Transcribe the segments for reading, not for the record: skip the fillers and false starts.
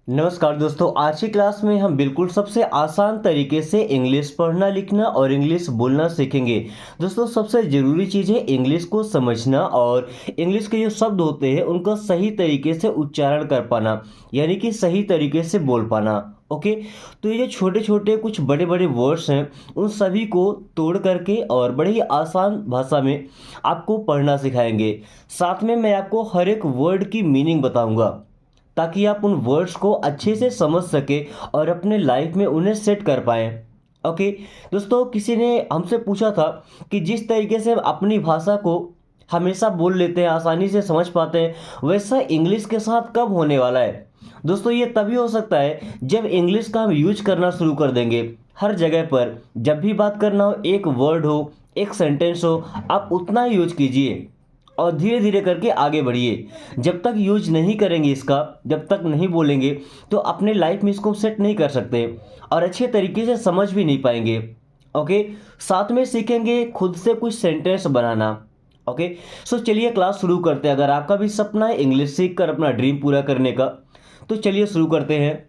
नमस्कार दोस्तों, आज की क्लास में हम बिल्कुल सबसे आसान तरीके से इंग्लिश पढ़ना लिखना और इंग्लिश बोलना सीखेंगे। दोस्तों, सबसे ज़रूरी चीज़ है इंग्लिश को समझना और इंग्लिश के जो शब्द होते हैं उनका सही तरीके से उच्चारण कर पाना, यानी कि सही तरीके से बोल पाना। ओके। तो ये जो छोटे छोटे कुछ बड़े बड़े वर्ड्स हैं उन सभी को तोड़ करके और बड़े ही आसान भाषा में आपको पढ़ना सिखाएंगे। साथ में मैं आपको हर एक वर्ड की मीनिंग बताऊंगा ताकि आप उन वर्ड्स को अच्छे से समझ सके और अपने लाइफ में उन्हें सेट कर पाएँ। ओके। दोस्तों, किसी ने हमसे पूछा था कि जिस तरीके से हम अपनी भाषा को हमेशा बोल लेते हैं, आसानी से समझ पाते हैं, वैसा इंग्लिश के साथ कब होने वाला है। दोस्तों, ये तभी हो सकता है जब इंग्लिश का हम यूज करना शुरू कर देंगे। हर जगह पर जब भी बात करना हो, एक वर्ड हो, एक सेंटेंस हो, आप उतना ही यूज कीजिए और धीरे धीरे करके आगे बढ़िए। जब तक यूज नहीं करेंगे इसका, जब तक नहीं बोलेंगे, तो अपने लाइफ में इसको सेट नहीं कर सकते और अच्छे तरीके से समझ भी नहीं पाएंगे। ओके। साथ में सीखेंगे खुद से कुछ सेंटेंस बनाना। ओके। सो चलिए क्लास शुरू करते हैं। अगर आपका भी सपना है इंग्लिश सीख कर अपना ड्रीम पूरा करने का, तो चलिए शुरू करते हैं।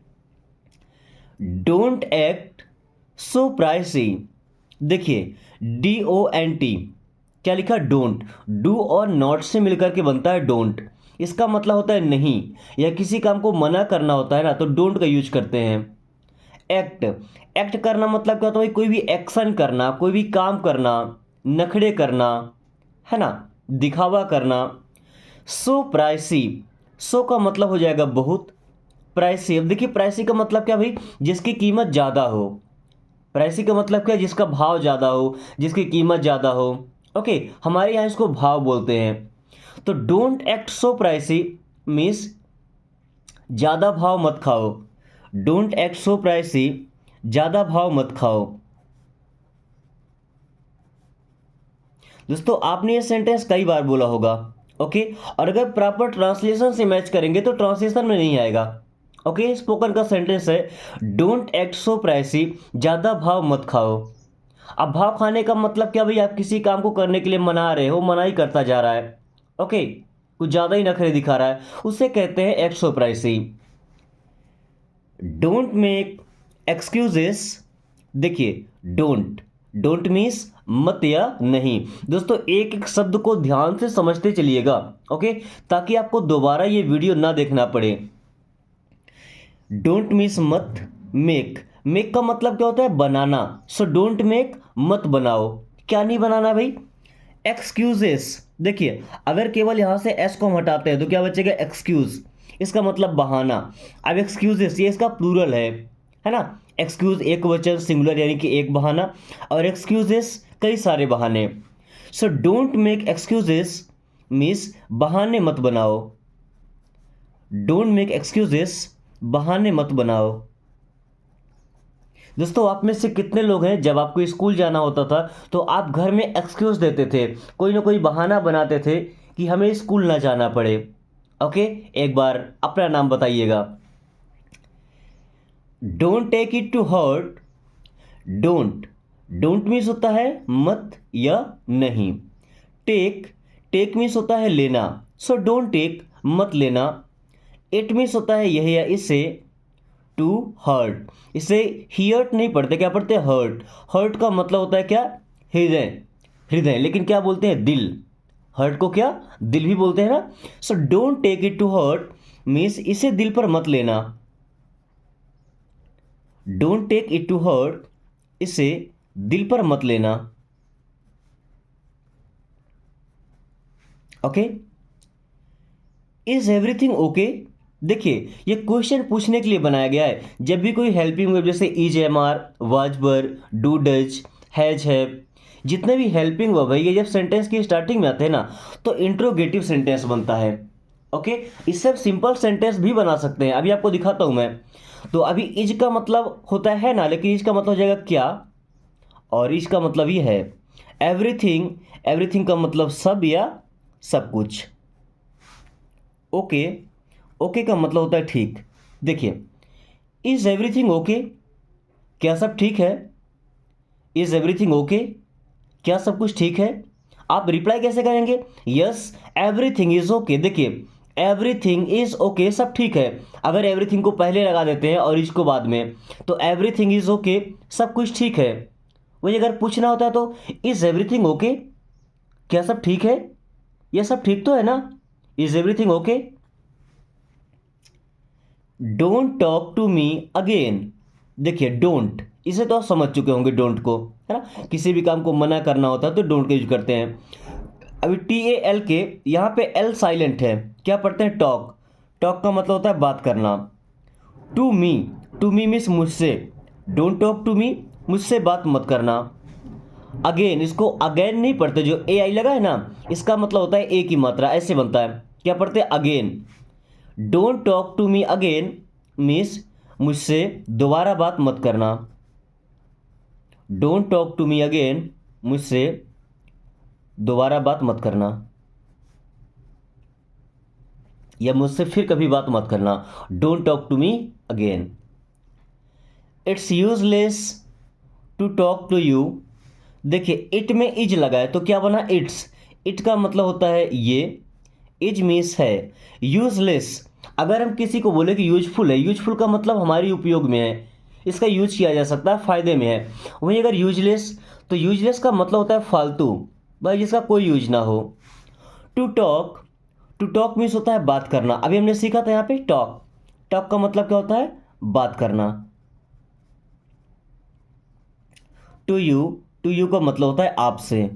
Don't act so pricey. देखिए, DONT क्या लिखा, डोंट। डू और नॉट से मिलकर के बनता है डोंट। इसका मतलब होता है नहीं, या किसी काम को मना करना होता है ना, तो डोंट का यूज करते हैं। एक्ट, एक्ट करना मतलब क्या होता है, कोई भी एक्शन करना, कोई भी काम करना, नखड़े करना, है ना, दिखावा करना। सो प्राइसी, सो का मतलब हो जाएगा बहुत। प्राइसी, अब देखिए प्राइसी का मतलब क्या भाई, जिसकी कीमत ज़्यादा हो। प्राइसी का मतलब क्या, जिसका भाव ज़्यादा हो, जिसकी कीमत ज़्यादा हो। ओके, हमारे यहाँ इसको भाव बोलते हैं। तो don't act so pricey means ज़्यादा भाव मत खाओ। डोंट एक्ट सो प्राइसी, ज़्यादा भाव मत खाओ। दोस्तों, आपने ये सेंटेंस कई बार बोला होगा। ओके। और अगर प्रॉपर ट्रांसलेशन से मैच करेंगे तो ट्रांसलेशन में नहीं आएगा। ओके। स्पोकन का सेंटेंस है डोंट एक्ट सो प्राइसी, ज़्यादा भाव मत खाओ। अब भाव खाने का मतलब क्या भाई, आप किसी काम को करने के लिए मना रहे हो, मना ही करता जा रहा है। ओके, कुछ ज़्यादा ही नखरे दिखा रहा है, उसे कहते हैं act so pricey. Don't make excuses. देखिए, डोंट, डोंट मीन्स मत या नहीं। दोस्तों, एक एक शब्द को ध्यान से समझते चलिएगा। ओके, ताकि आपको दोबारा ये वीडियो ना देखना पड़े। डोंट मीन्स मत। मेक, मेक का मतलब क्या होता है, बनाना। सो डोंट मेक, मत बनाओ। क्या नहीं बनाना भाई, एक्सक्यूजेस। देखिए, अगर केवल यहां से एस को हम हटाते हैं तो क्या बचेगा, एक्सक्यूज। इसका मतलब बहाना। अब एक्सक्यूजेस ये इसका प्लूरल है ना। एक्सक्यूज एक वचन सिंगुलर, यानी कि एक बहाना, और एक्सक्यूजेस कई सारे बहाने। So don't make excuses means बहाने मत बनाओ। डोंट मेक एक्सक्यूजेस, बहाने मत बनाओ। दोस्तों, आप में से कितने लोग हैं जब आपको स्कूल जाना होता था तो आप घर में एक्सक्यूज देते थे, कोई ना कोई बहाना बनाते थे कि हमें स्कूल ना जाना पड़े। ओके, एक बार अपना नाम बताइएगा। Don't take it to hurt. Don't, don't means होता है मत या नहीं। टेक, टेक मीन्स होता है लेना। सो डोंट टेक, मत लेना। इट मीन्स होता है यह या इसे। टू हर्ट, इसे हियर्ट नहीं पढ़ते, क्या पढ़ते हैं, हर्ट। हर्ट का मतलब होता है क्या, हृदय। हृदय, लेकिन क्या बोलते हैं, दिल। हर्ट को क्या, दिल भी बोलते हैं ना। So don't take it to hurt means इसे दिल पर मत लेना। Don't take it to hurt, इसे दिल पर मत लेना। ओके। Is everything okay. देखिए, ये क्वेश्चन पूछने के लिए बनाया गया है। जब भी कोई हेल्पिंग वर्ब जैसे is, am are, was were, do does, has have, जितने भी हेल्पिंग वर्ब है, ये जब सेंटेंस की स्टार्टिंग में आते हैं ना, तो इंट्रोगेटिव सेंटेंस बनता है। ओके। इससे आप सिंपल सेंटेंस भी बना सकते हैं, अभी आपको दिखाता हूं मैं। तो अभी इज का मतलब होता है ना, लेकिन इज का मतलब हो जाएगा क्या, और इज का मतलब ये है एवरीथिंग। एवरीथिंग का मतलब सब या सब कुछ। ओके, ओके का मतलब होता है ठीक। देखिए, इज एवरीथिंग ओके, क्या सब ठीक है। इज एवरीथिंग ओके, क्या सब कुछ ठीक है। आप रिप्लाई कैसे करेंगे, यस एवरीथिंग इज ओके। देखिए, एवरीथिंग इज ओके, सब ठीक है। अगर एवरीथिंग को पहले लगा देते हैं और इसको बाद में, तो एवरीथिंग इज ओके, सब कुछ ठीक है। वही अगर पूछना होता तो इज एवरीथिंग ओके, क्या सब ठीक है, यह सब ठीक तो है ना, is everything okay. Don't talk to me again. देखिए डोंट, इसे तो आप समझ चुके होंगे डोंट को, है ना। किसी भी काम को मना करना होता है तो डोंट का यूज करते हैं। अभी TAL के यहाँ पे L साइलेंट है, क्या पढ़ते हैं, टॉक। टॉक का मतलब होता है बात करना। To me, to me means मुझसे, डोंट टॉक टू मी, मुझसे बात मत करना। अगेन, इसको अगेन नहीं पढ़ते, जो AI लगा है ना, इसका मतलब होता है एक ही मात्रा, ऐसे बनता है, क्या पढ़ते हैं, again. Don't talk to me again means मुझसे दोबारा बात मत करना। Don't talk to me again, मुझसे दोबारा बात मत करना, या मुझसे फिर कभी बात मत करना। Don't talk to me again. It's useless to talk to you. देखिए इट में इज लगा है तो क्या बना, इट्स। इट का मतलब होता है ये, इज मीन्स है। यूजलेस, अगर हम किसी को बोले कि यूजफुल है, यूजफुल का मतलब हमारी उपयोग में है, इसका यूज किया जा सकता है, फायदे में है। वहीं अगर यूजलेस, तो यूजलेस का मतलब होता है फालतू, भाई जिसका कोई यूज ना हो। To talk, to talk means होता है बात करना। अभी हमने सीखा था यहाँ पे टॉक, टॉक का मतलब क्या होता है, बात करना। टू यू, टू यू का मतलब होता है आपसे।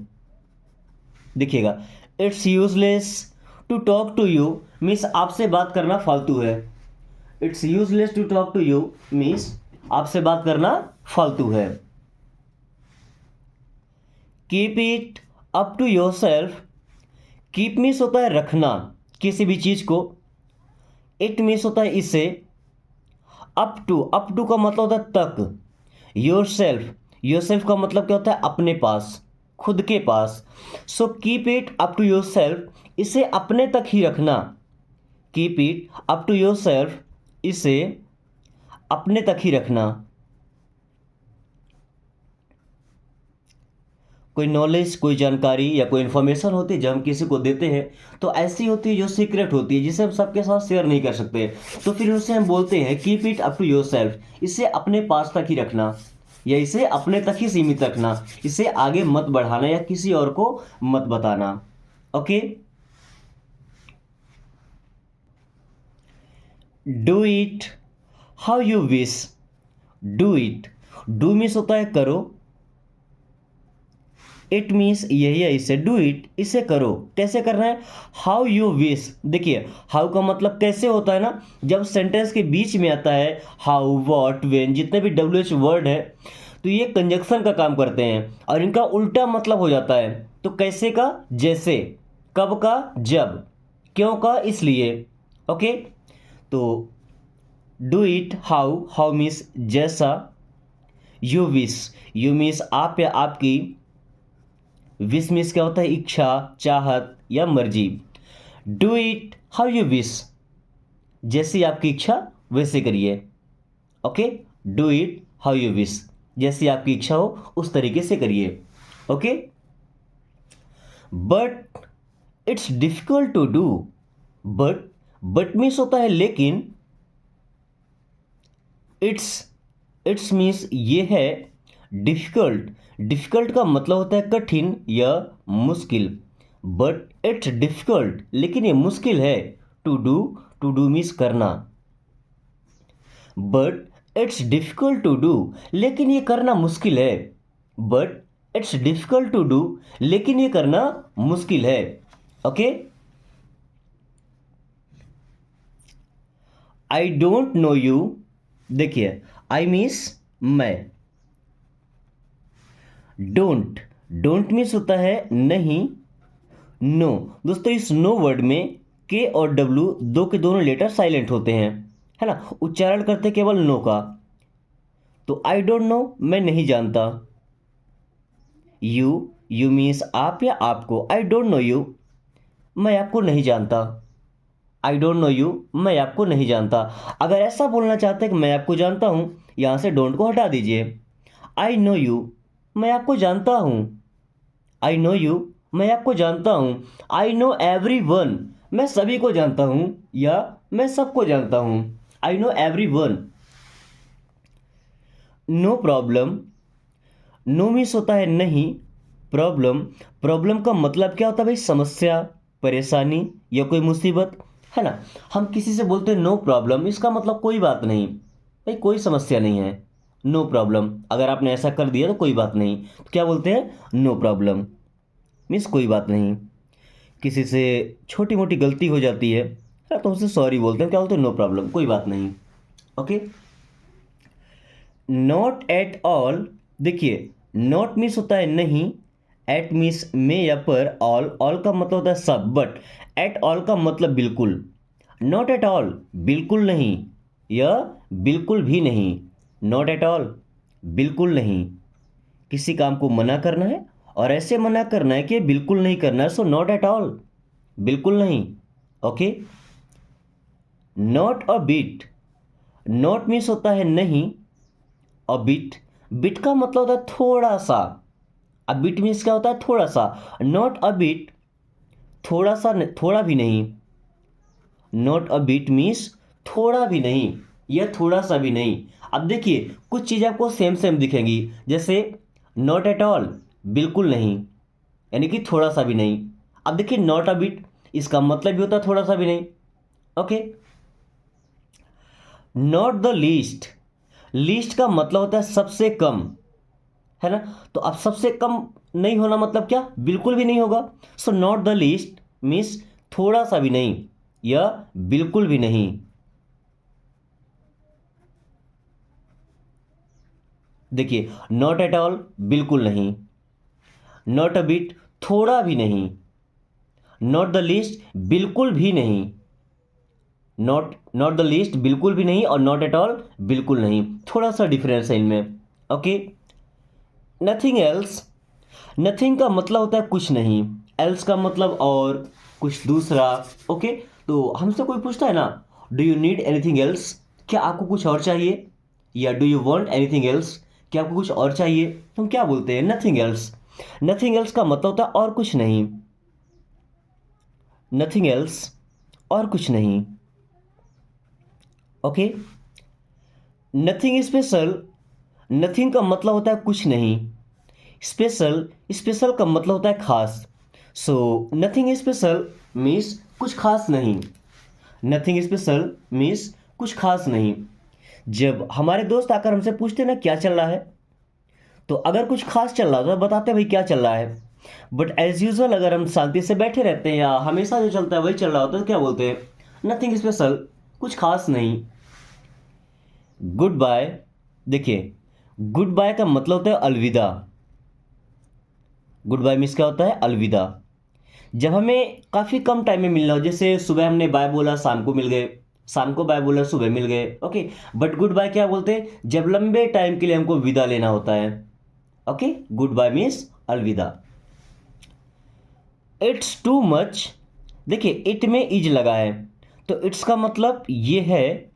देखिएगा, it's useless to talk to you means आपसे बात करना फालतू है। It's useless to talk to you means आपसे बात करना फालतू है। Keep it up to yourself. Keep means होता है रखना किसी भी चीज को, इट मीन्स होता है इसे, अप टू, अप टू का मतलब होता है तक, योर सेल्फ, योर सेल्फ का मतलब क्या होता है, अपने पास, खुद के पास। So keep it up to yourself, इसे अपने तक ही रखना। Keep it up to yourself, इसे अपने तक ही रखना। कोई नॉलेज, कोई जानकारी या कोई इन्फॉर्मेशन होती है जब हम किसी को देते हैं, तो ऐसी होती है जो सीक्रेट होती है, जिसे हम सबके साथ शेयर नहीं कर सकते, तो फिर उसे हम बोलते हैं keep it up to yourself, इसे अपने पास तक ही रखना, या इसे अपने तक ही सीमित रखना, इसे आगे मत बढ़ाना या किसी और को मत बताना। Okay. Do it how you wish. Do it, do means होता है करो, इट मीन्स यही है, इसे, डू इट, इसे करो, कैसे करना है, हाउ यू विश। देखिए हाउ का मतलब कैसे होता है ना, जब सेंटेंस के बीच में आता है हाउ, व्हाट, व्हेन, जितने भी WH वर्ड है, तो ये कंजक्शन का काम करते हैं और इनका उल्टा मतलब हो जाता है। तो कैसे का जैसे, कब का जब, क्यों का इसलिए। ओके। तो do it how, how means जैसा, यू विश, यू मीन्स आप या आपकी, विश मीन्स क्या होता है, इच्छा, चाहत या मर्जी। Do it how you wish, जैसी आपकी इच्छा वैसे करिए। Okay. Do it how you wish, जैसी आपकी इच्छा हो उस तरीके से करिए। Okay. But it's difficult to do. But, but means होता है लेकिन, इट्स, इट्स मीन्स ये है, डिफिकल्ट, डिफिकल्ट का मतलब होता है कठिन या मुश्किल। बट इट्स डिफिकल्ट, लेकिन ये मुश्किल है, to do, to do means करना। But it's difficult to do, लेकिन ये करना मुश्किल है। But it's difficult to do, लेकिन ये करना मुश्किल है। Okay. I don't know you. देखिए आई मीन्स मैं, डोंट, डोंट मीन्स होता है नहीं, नो। दोस्तों इस नो वर्ड में के और डब्ल्यू दो के दोनों लेटर साइलेंट होते हैं, है ना, उच्चारण करते केवल नो का। तो आई डोंट नो, मैं नहीं जानता। यू, यू मीन्स आप या आपको, आई डोंट नो यू, मैं आपको नहीं जानता। आई डोंट नो यू, मैं आपको नहीं जानता। अगर ऐसा बोलना चाहते हैं कि मैं आपको जानता हूं, यहां से डोंट को हटा दीजिए। आई नो यू, मैं आपको जानता हूं। आई नो यू, मैं आपको जानता हूं। आई नो एवरी वन, मैं सभी को जानता हूँ या मैं सबको जानता हूँ। I know everyone. No problem, no means होता है नहीं। प्रॉब्लम, प्रॉब्लम का मतलब क्या होता है भाई? समस्या, परेशानी या कोई मुसीबत, है ना। हम किसी से बोलते हैं नो प्रॉब्लम, इसका मतलब कोई बात नहीं भाई, कोई समस्या नहीं है। नो प्रॉब्लम, अगर आपने ऐसा कर दिया तो कोई बात नहीं, तो क्या बोलते हैं? नो प्रॉब्लम मीन्स कोई बात नहीं। किसी से छोटी मोटी गलती हो जाती है तो उसे सॉरी बोलते हैं, क्या बोलते हैं? नो प्रॉब्लम, कोई बात नहीं। ओके। नॉट एट ऑल, देखिए नॉट मीन्स होता है नहीं, एट मीन्स में या पर, ऑल का मतलब होता है सब, बट एट ऑल का मतलब बिल्कुल। नॉट एट ऑल बिल्कुल नहीं, या बिल्कुल भी नहीं। नॉट एट ऑल बिल्कुल नहीं। किसी काम को मना करना है और ऐसे मना करना है कि बिल्कुल नहीं करना है, सो नॉट एट ऑल, बिल्कुल नहीं। Okay. Not a bit, not means होता है नहीं, अ बिट, बिट का मतलब होता है थोड़ा सा। अ बिट मीन्स क्या होता है? थोड़ा सा। नॉट अ बिट, थोड़ा सा थोड़ा भी नहीं। नॉट अ बिट मीन्स थोड़ा भी नहीं या थोड़ा सा भी नहीं। अब देखिए कुछ चीज़ें आपको सेम सेम दिखेंगी, जैसे नॉट एट ऑल, बिल्कुल नहीं, यानी कि थोड़ा सा भी नहीं। अब देखिए नॉट अ बिट, इसका मतलब भी होता है थोड़ा सा भी नहीं। Okay. Not the least, least का मतलब होता है सबसे कम, है ना। तो अब सबसे कम नहीं होना मतलब क्या? बिल्कुल भी नहीं होगा। So not the least means थोड़ा सा भी नहीं या बिल्कुल भी नहीं। देखिए नॉट एट ऑल, बिल्कुल नहीं। नॉट अ बिट, थोड़ा भी नहीं। नॉट द लीस्ट, बिल्कुल भी नहीं। नॉट द लीस्ट बिल्कुल भी नहीं, और नॉट एट ऑल बिल्कुल नहीं, थोड़ा सा डिफरेंस है इनमें। ओके। नथिंग एल्स, नथिंग का मतलब होता है कुछ नहीं, एल्स का मतलब और, कुछ दूसरा। ओके। तो हमसे कोई पूछता है ना, do you need anything else, क्या आपको कुछ और चाहिए, या do you want anything else, क्या आपको कुछ और चाहिए, तो हम क्या बोलते हैं? Nothing else. नथिंग एल्स का मतलब होता है और कुछ नहीं। नथिंग एल्स, और कुछ नहीं। ओके। नथिंग स्पेशल, नथिंग का मतलब होता है कुछ नहीं। स्पेशल, स्पेशल का मतलब होता है खास। सो नथिंग स्पेशल मीन्स कुछ खास नहीं। नथिंग स्पेशल मीन्स कुछ खास नहीं। जब हमारे दोस्त आकर हमसे पूछते ना क्या चल रहा है, तो अगर कुछ खास चल रहा हो तो बताते हैं भाई क्या चल रहा है। बट एज यूजल अगर हम शांति से बैठे रहते हैं या हमेशा जो चलता है वही चल रहा होता है तो क्या बोलते हैं? नथिंग स्पेशल, कुछ खास नहीं। गुड बाय, देखिए गुड बाय का मतलब होता है अलविदा। गुड बाय मीन्स क्या होता है? अलविदा। जब हमें काफ़ी कम टाइम में मिलना हो, जैसे सुबह हमने बाय बोला शाम को मिल गए, शाम को बाय बोला सुबह मिल गए। ओके। बट गुड बाय क्या बोलते हैं? जब लंबे टाइम के लिए हमको विदा लेना होता है। ओके। गुड बाय मीन्स अलविदा। इट्स टू मच, देखिए इट में इज लगा है, तो इट्स का मतलब ये है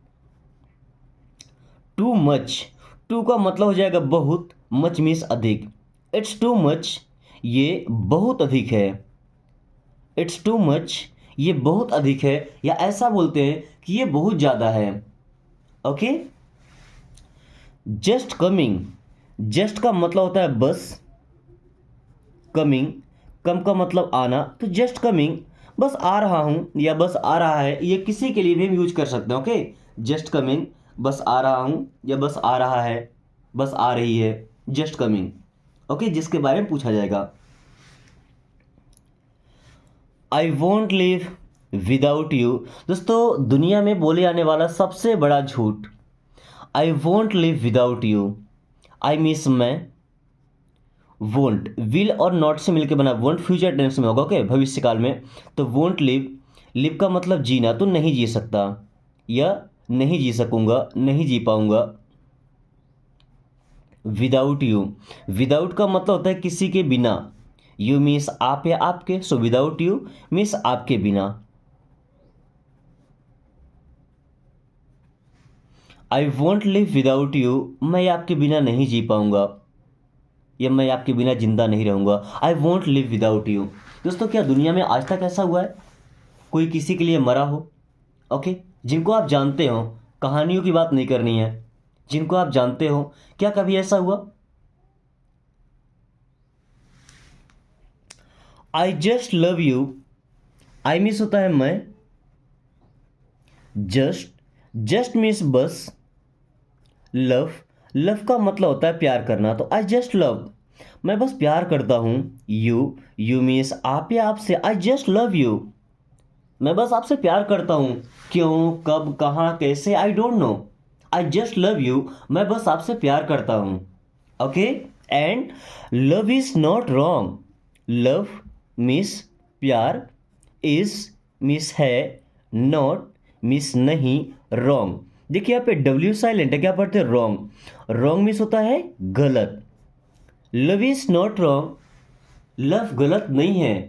टू मच। टू का मतलब हो जाएगा बहुत, मच मीन्स अधिक। इट्स टू मच, ये बहुत अधिक है। इट्स टू मच, ये बहुत अधिक है, या ऐसा बोलते हैं कि ये बहुत ज़्यादा है। ओके। जस्ट कमिंग, जस्ट का मतलब होता है बस, कमिंग, कम का मतलब आना, तो जस्ट कमिंग, बस आ रहा हूँ या बस आ रहा है, ये किसी के लिए भी हम यूज कर सकते हैं। ओके। जस्ट कमिंग, बस आ रहा हूँ या बस आ रहा है, बस आ रही है, जस्ट कमिंग। ओके, जिसके बारे में पूछा जाएगा। I want live without you, दोस्तों दुनिया में बोले जाने वाला सबसे बड़ा झूठ, I want live without you. I means मैं, वोंट विल और नॉट से मिलकर बना, वोंट फ्यूचर टेंस में होगा। ओके, भविष्य काल में। तो वोंट लिव, लिव का मतलब जीना, तो नहीं जी सकता या नहीं जी सकूंगा, नहीं जी पाऊंगा। विदाउट यू, विदाउट का मतलब होता है किसी के बिना। यू मीन्स आप या आपके, सो विदाउट यू मीन्स आपके बिना। I want live without you, मैं आपके बिना नहीं जी पाऊंगा या मैं आपके बिना जिंदा नहीं रहूंगा। I want live without you. दोस्तों क्या दुनिया में आज तक ऐसा हुआ है? कोई किसी के लिए मरा हो, ओके, जिनको आप जानते हो, कहानियों की बात नहीं करनी है, जिनको आप जानते हो। क्या कभी ऐसा हुआ? I just love you, I miss होता है मैं, जस्ट, जस्ट मीन्स बस, लव, लव का मतलब होता है प्यार करना, तो आई जस्ट लव, मैं बस प्यार करता हूँ। यू मीन्स आप या आपसे, आई जस्ट लव यू, मैं बस आपसे प्यार करता हूँ। क्यों, कब, कहाँ, कैसे, आई don't no. I just love you, मैं बस आपसे प्यार करता हूँ। Okay. And love is not wrong, love miss प्यार, इज मिस है, नॉट मिस नहीं, रॉन्ग। देखिए यहाँ पे डब्ल्यू साइलेंट है, क्या पढ़ते हैं? रॉन्ग। रॉन्ग मिस होता है गलत। Love is not wrong, love गलत नहीं है,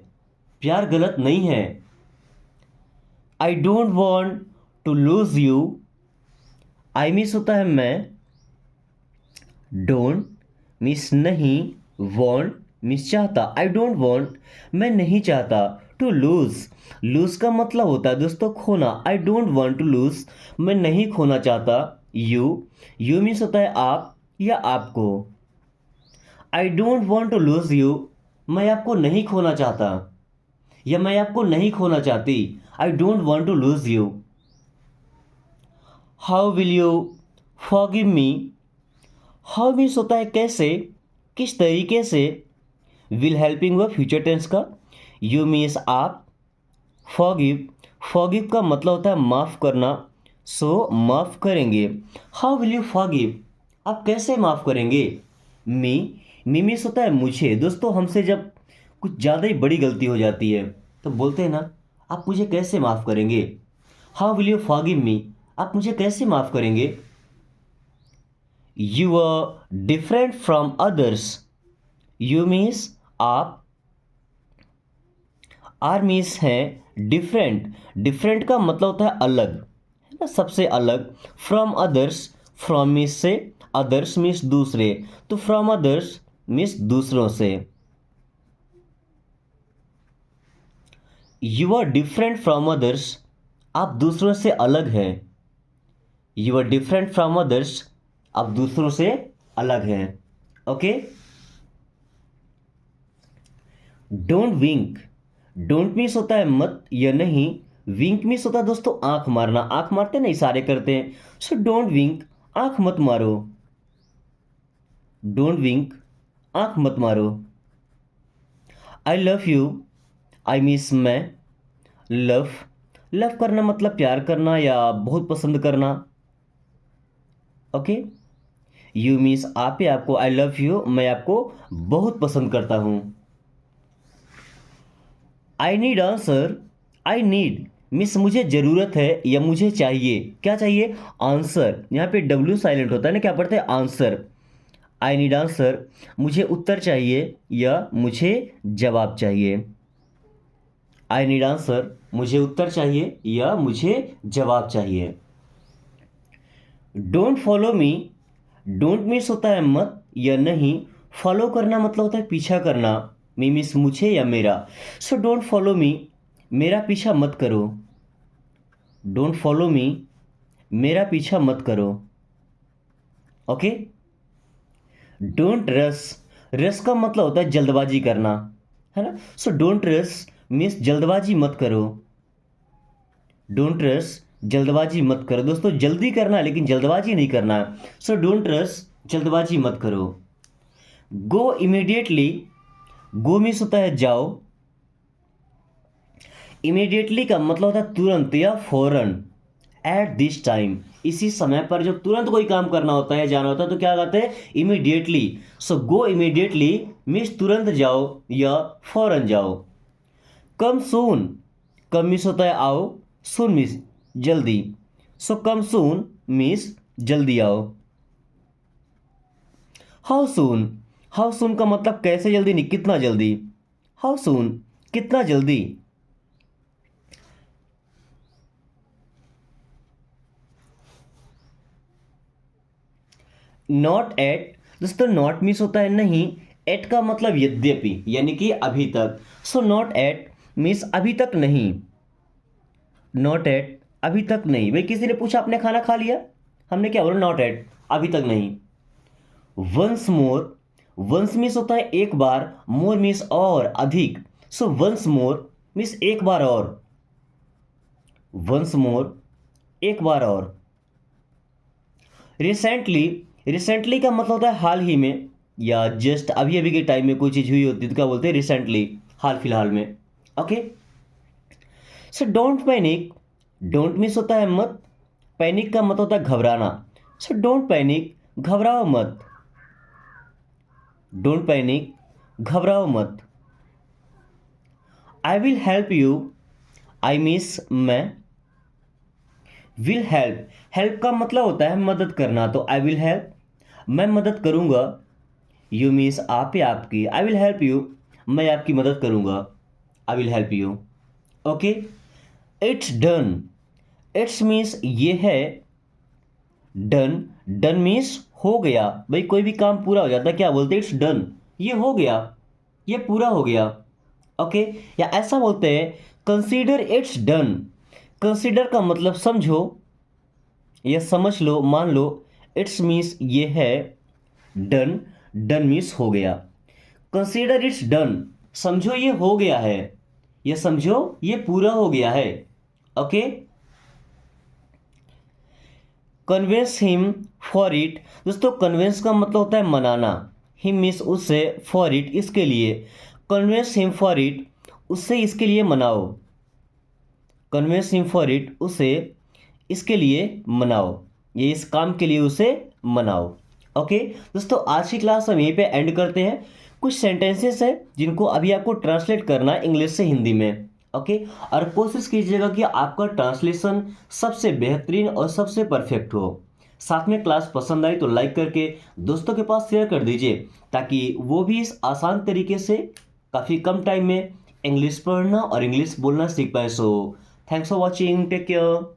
प्यार गलत नहीं है। I don't want to lose you, I miss होता है मैं, डोंट मिस नहीं, वॉन्ट मिस चाहता। आई डोंट वॉन्ट, मैं नहीं चाहता, टू लूज, लूज का मतलब होता है दोस्तों खोना। I don't want to lose, मैं नहीं खोना चाहता। यू मिस होता है आप या आपको। I don't want to lose you, मैं आपको नहीं खोना चाहता या मैं आपको नहीं खोना चाहती। I don't want to lose you. How will you forgive me, how means होता है कैसे, किस तरीके से। विल हेल्पिंग हुआ फ्यूचर टेंस का। यू मीन्स आप, फॉरगिव, फॉरगिव का मतलब होता है माफ़ करना, सो माफ़ करेंगे। हाउ विल यू फॉरगिव, आप कैसे माफ़ करेंगे। मी, मी मीन्स होता है मुझे। दोस्तों हमसे जब कुछ ज़्यादा ही बड़ी गलती हो जाती है तो बोलते हैं ना, आप मुझे कैसे माफ़ करेंगे। How will you forgive me, आप मुझे कैसे माफ़ करेंगे। You are different from others, you means आप, आर मीन्स है डिफरेंट, डिफरेंट का मतलब होता है अलग, है ना, सबसे अलग। फ्रॉम अदर्स, फ्रॉम मीन्स से, अदर्स मीन्स दूसरे, तो फ्रॉम अदर्स मीन्स दूसरों से। You are different from others, आप दूसरों से अलग हैं। You are different from others, आप दूसरों से अलग हैं। Okay. Don't wink, don't means होता है मत या नहीं, विंक मीन्स होता है दोस्तों आंख मारना, आंख मारते ना, इशारे करते हैं। सो डोंट विंक, आंख मत मारो। डोंट विंक, आंख मत मारो। I love you, I means मैं, लव, लव करना मतलब प्यार करना या बहुत पसंद करना। ओके। यू मीन्स आप या आपको, आई लव यू, मैं आपको बहुत पसंद करता हूं। I need answer, I need miss मुझे ज़रूरत है या मुझे चाहिए। क्या चाहिए? आंसर। यहाँ पे डब्ल्यू साइलेंट होता है ना, क्या पढ़ते हैं? आंसर। आई नीड आंसर, मुझे उत्तर चाहिए या मुझे जवाब चाहिए। आई नीड आंसर, मुझे उत्तर चाहिए या मुझे जवाब चाहिए। Don't follow me, don't miss होता है मत या नहीं, फॉलो करना मतलब होता है पीछा करना, मी मिस मुझे या मेरा। सो डोंट फॉलो मी, मेरा पीछा मत करो। डोंट फॉलो मी, मेरा पीछा मत करो। ओके। डोंट रस, रस का मतलब होता है जल्दबाजी करना, है ना। सो डोंट रस मीन्स जल्दबाजी मत करो। डोंट रस, जल्दबाजी मत करो। दोस्तों जल्दी करना है लेकिन जल्दबाजी नहीं करना है। सो डोंट रस, जल्दबाजी मत करो। गो इमीडिएटली, गो मीन्स होता है जाओ, इमीडिएटली का मतलब होता है तुरंत या फौरन। एट दिस टाइम, इसी समय पर जब तुरंत कोई काम करना होता है, जाना होता है, तो क्या कहते हैं? इमीडिएटली। सो गो इमीडिएटली मीन्स तुरंत जाओ या फौरन जाओ। कम सून, कम मीन्स होता है आओ, सून मीन्स जल्दी। सो कम सून मीन्स जल्दी आओ। हाउ सून, हाउ सून का मतलब कैसे जल्दी नहीं, कितना जल्दी। हाउ सून, कितना जल्दी। नॉट एट, दोस्तों नॉट मीन्स होता है नहीं, एट का मतलब यद्यपि यानी कि अभी तक। सो नॉट एट मीन्स अभी तक नहीं। नॉट एट, अभी तक नहीं। भाई किसी ने पूछा आपने खाना खा लिया, हमने क्या बोला, नॉट एट, अभी तक नहीं। वंस मोर, वंस मीन्स होता है एक बार, मोर मीन्स और, अधिक। सो वंस मोर मीन्स एक बार और, वंस मोर एक बार और। रिसेंटली, रिसेंटली का मतलब होता है हाल ही में, या जस्ट अभी अभी के टाइम में कोई चीज़ हुई होती है तो क्या बोलते हैं, रिसेंटली, हाल फिलहाल में। Okay, so don't panic, don't means होता है मत, पैनिक का मतलब होता है घबराना। सो डोंट पैनिक, घबराओ मत, डोंट पैनिक, घबराओ मत। I will help you, I means मैं, विल हेल्प, हेल्प का मतलब होता है मदद करना, तो आई विल हेल्प, मैं मदद करूंगा। यू मीन्स आप या आपकी, आई विल हेल्प यू, मैं आपकी मदद करूंगा, I will help you. Okay, it's done, it's means ये है, डन, डन मीन्स हो गया। भाई कोई भी काम पूरा हो जाता है क्या बोलते हैं, इट्स डन, ये हो गया, ये पूरा हो गया। ओके, या ऐसा बोलते हैं कंसीडर इट्स डन, कंसीडर का मतलब समझो या समझ लो, मान लो। इट्स मीन्स ये है, डन, डन मीन्स हो गया। कंसीडर इट्स डन, समझो ये हो गया है, या समझो ये पूरा हो गया है। Okay, convince him for it, दोस्तों कन्विंस का मतलब होता है मनाना, हिम मीन्स उससे, फॉर इट इसके लिए, कन्विंस हिम फॉर इट, उससे इसके लिए मनाओ, कन्विंस हिम फॉर इट, उसे इसके लिए मनाओ, ये इस काम के लिए उसे मनाओ। ओके दोस्तों, आज की क्लास हम यहीं पे एंड करते हैं। कुछ सेंटेंसेस है जिनको अभी आपको ट्रांसलेट करना है इंग्लिश से हिंदी में। ओके, और कोशिश कीजिएगा कि आपका ट्रांसलेशन सबसे बेहतरीन और सबसे परफेक्ट हो। साथ में क्लास पसंद आई तो लाइक करके दोस्तों के पास शेयर कर दीजिए, ताकि वो भी इस आसान तरीके से काफ़ी कम टाइम में इंग्लिश पढ़ना और इंग्लिश बोलना सीख पाए। So thanks for watching, take care.